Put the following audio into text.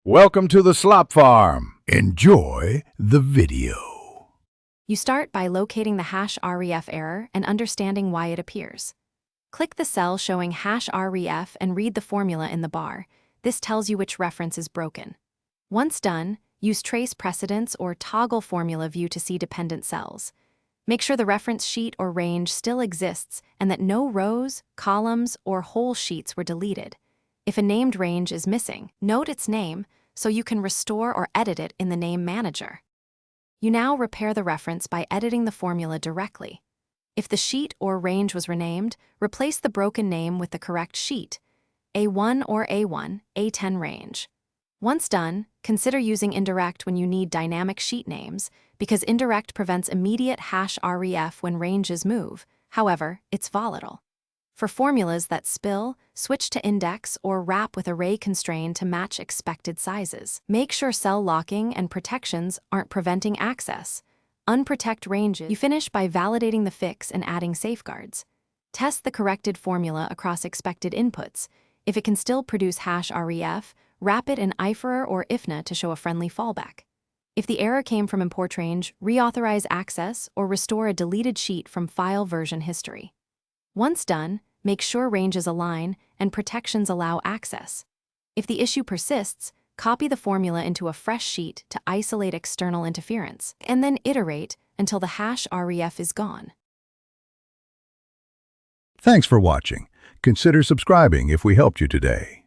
Welcome to the slop farm. Enjoy the video. You start by locating the #ref error and understanding why it appears. Click the cell showing #ref and read the formula in the bar. This tells you which reference is broken. Once done, use trace precedence or toggle formula view to see dependent cells. Make sure the reference sheet or range still exists and that no rows, columns, or whole sheets were deleted. If a named range is missing, note its name so you can restore or edit it in the name manager. You now repair the reference by editing the formula directly. If the sheet or range was renamed, replace the broken name with the correct sheet, A1 or A1, A10 range. Once done, consider using indirect when you need dynamic sheet names, because indirect prevents immediate #ref when ranges move. However, it's volatile. For formulas that spill, switch to index or wrap with array constraint to match expected sizes. Make sure cell locking and protections aren't preventing access. Unprotect ranges. You finish by validating the fix and adding safeguards. Test the corrected formula across expected inputs. If it can still produce #ref, wrap it in IFER or IFNA to show a friendly fallback. If the error came from import range, reauthorize access or restore a deleted sheet from file version history. Once done, make sure ranges align and protections allow access. If the issue persists, copy the formula into a fresh sheet to isolate external interference, and then iterate until the #ref is gone. Thanks for watching. Consider subscribing if we helped you today.